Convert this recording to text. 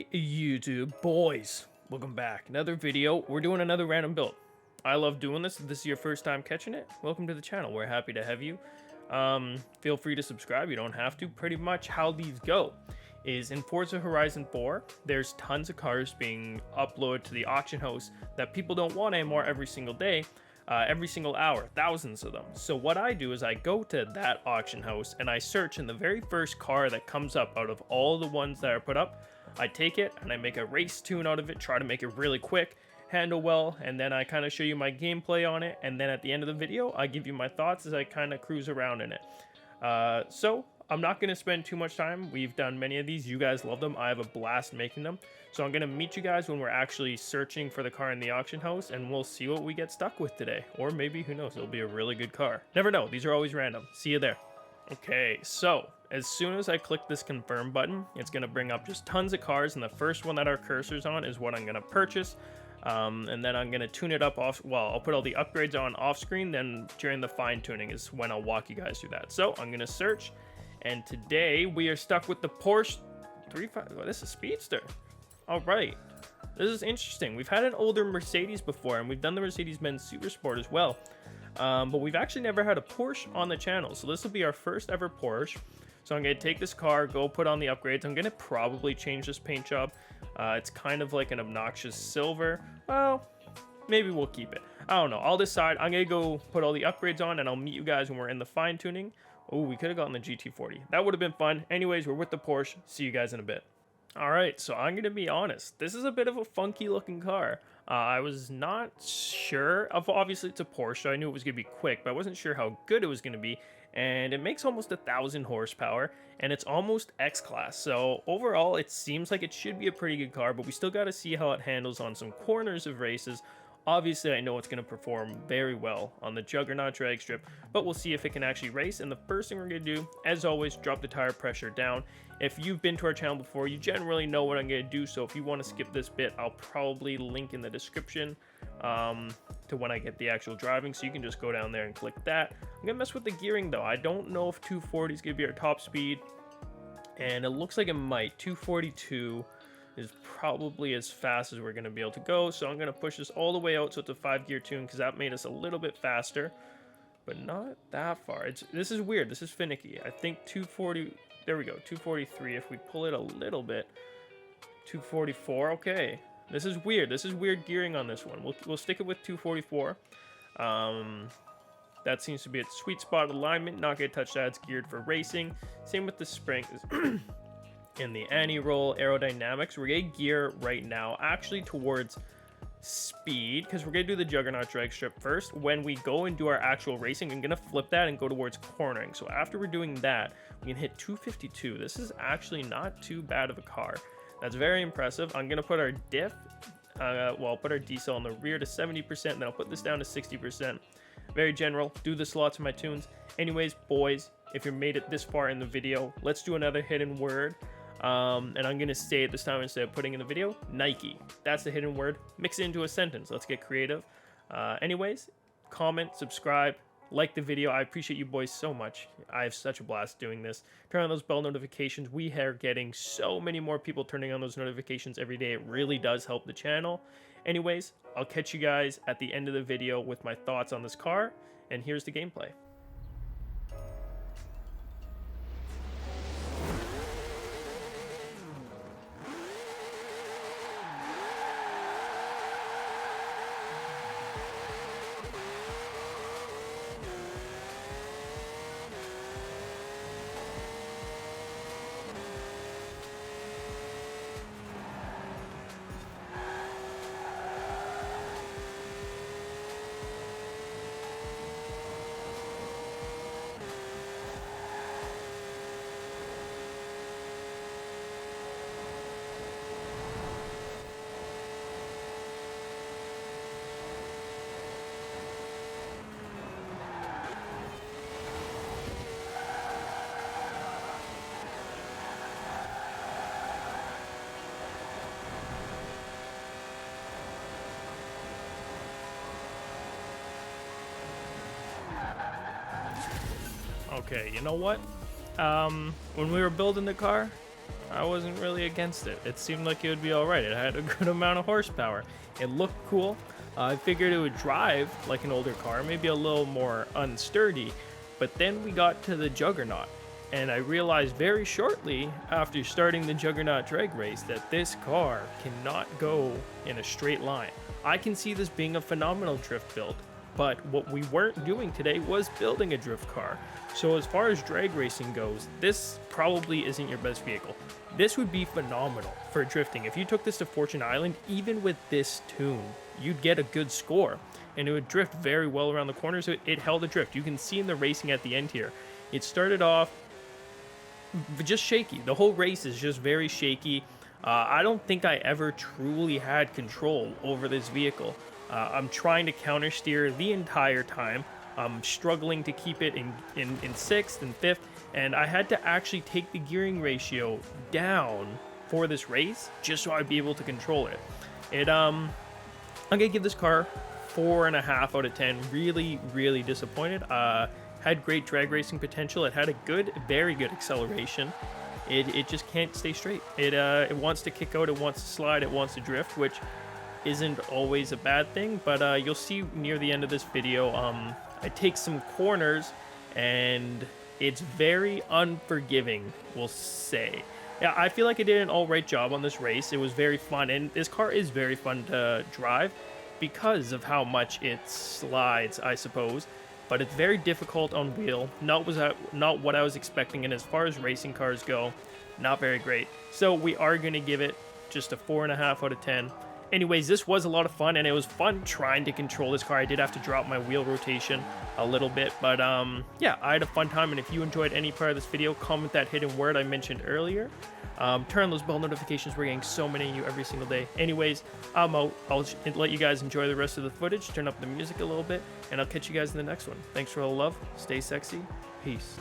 Hey YouTube boys, welcome back. Another video. We're doing another random build. I love doing this. If this is your first time catching it, welcome to the channel. We're happy to have you. Feel free to subscribe. You don't have to. Pretty much how these go is in Forza Horizon 4, there's tons of cars being uploaded to the auction house that people don't want anymore every single day. Every single hour, thousands of them. So what I do is I go to that auction house and I search, and the very first car that comes up out of all the ones that are put up, I take it and I make a race tune out of it, try to make it really quick, handle well, and then I kind of show you my gameplay on it, and then at the end of the video I give you my thoughts as I kind of cruise around in it. So I'm not going to spend too much time. We've done many of these. You guys love them. I have a blast making them. So I'm going to meet you guys when we're actually searching for the car in the auction house, and we'll see what we get stuck with today. Or maybe, who knows, it'll be a really good car. Never know. These are always random. See you there. Okay, so as soon as I click this confirm button, it's going to bring up just tons of cars, and the first one that our cursor's on is what I'm going to purchase. And then I'm going to tune it up off, well, I'll put all the upgrades on off screen, then during the fine tuning is when I'll walk you guys through that. So I'm going to search. And today we are stuck with the Porsche 35. Oh, this is a Speedster. All right. This is interesting. We've had an older Mercedes before, and we've done the Mercedes-Benz Super Sport as well. But we've actually never had a Porsche on the channel. So this will be our first ever Porsche. So I'm going to take this car, go put on the upgrades. I'm going to probably change this paint job. It's kind of like an obnoxious silver. Well, maybe we'll keep it. I don't know. I'll decide. I'm going to go put all the upgrades on, and I'll meet you guys when we're in the fine tuning. Oh, we could have gotten the GT40. That would have been fun. Anyways, we're with the Porsche. See you guys in a bit. All right, so I'm going to be honest. This is a bit of a funky looking car. I was not sure of, obviously it's a Porsche, so I knew it was going to be quick, but I wasn't sure how good it was going to be. And it makes almost 1,000 horsepower, and it's almost X-Class. So overall, it seems like it should be a pretty good car, but we still got to see how it handles on some corners of races. Obviously, I know it's going to perform very well on the Juggernaut drag strip, but we'll see if it can actually race. And the first thing we're going to do, as always, drop the tire pressure down. If you've been to our channel before, you generally know what I'm going to do. So if you want to skip this bit, I'll probably link in the description to when I get the actual driving. So you can just go down there and click that. I'm going to mess with the gearing, though. I don't know if 240 is going to be our top speed. And it looks like it might. 242 is probably as fast as we're going to be able to go. So I'm going to push this all the way out so it's a 5-gear tune, because that made us a little bit faster, but not that far. This is weird. This is finicky. I think 240, there we go, 243. If we pull it a little bit, 244. Okay, this is weird. This is weird gearing on this one. We'll stick it with 244. That seems to be its sweet spot. Alignment, not going to touch that. It's geared for racing. Same with the springs. In the anti-roll, aerodynamics, we're going to gear right now actually towards speed, because we're going to do the Juggernaut drag strip first. When we go and do our actual racing, I'm going to flip that and go towards cornering. So after we're doing that, we can hit 252. This is actually not too bad of a car. That's very impressive. I'm going to put our diff, well, put our diesel on the rear to 70%, and then I'll put this down to 60%. Very general. Do the slots in my tunes. Anyways, boys, if you made it this far in the video, let's do another hidden word. And I'm going to say it this time instead of putting in the video, Nike. That's the hidden word. Mix it into a sentence. Let's get creative. Anyways, comment, subscribe, like the video. I appreciate you boys so much. I have such a blast doing this. Turn on those bell notifications. We are getting so many more people turning on those notifications every day. It really does help the channel. Anyways, I'll catch you guys at the end of the video with my thoughts on this car. And here's the gameplay. Okay, you know what? When we were building the car, I wasn't really against it. It seemed like it would be alright. It had a good amount of horsepower. It looked cool. I figured it would drive like an older car, maybe a little more unsturdy. But then we got to the Juggernaut, and I realized very shortly after starting the Juggernaut drag race that this car cannot go in a straight line. I can see this being a phenomenal drift build, but what we weren't doing today was building a drift car. So as far as drag racing goes, this probably isn't your best vehicle. This would be phenomenal for drifting. If you took this to Fortune Island, even with this tune, you'd get a good score, and it would drift very well around the corners. So it held a drift. You can see in the racing at the end here, it started off just shaky. The whole race is just very shaky. I don't think I ever truly had control over this vehicle. I'm trying to counter steer the entire time. I'm struggling to keep it in sixth and fifth, and I had to actually take the gearing ratio down for this race just so I'd be able to control it. I'm gonna give this car 4.5 out of 10. Really disappointed. Had great drag racing potential. It had a very good acceleration. It just can't stay straight. It wants to kick out, it wants to slide, it wants to drift, which isn't always a bad thing, but you'll see near the end of this video, I take some corners, and it's very unforgiving, we'll say. Yeah, I feel like I did an alright job on this race. It was very fun, and this car is very fun to drive because of how much it slides, I suppose. But it's very difficult on wheel. Not what I was expecting, and as far as racing cars go, not very great. So we are going to give it just a 4.5 out of 10. Anyways, this was a lot of fun, and it was fun trying to control this car. I did have to drop my wheel rotation a little bit, but yeah, I had a fun time. And if you enjoyed any part of this video, comment that hidden word I mentioned earlier. Turn on those bell notifications. We're getting so many of you every single day. Anyways, I'm out. I'll let you guys enjoy the rest of the footage, turn up the music a little bit, and I'll catch you guys in the next one. Thanks for all the love. Stay sexy. Peace.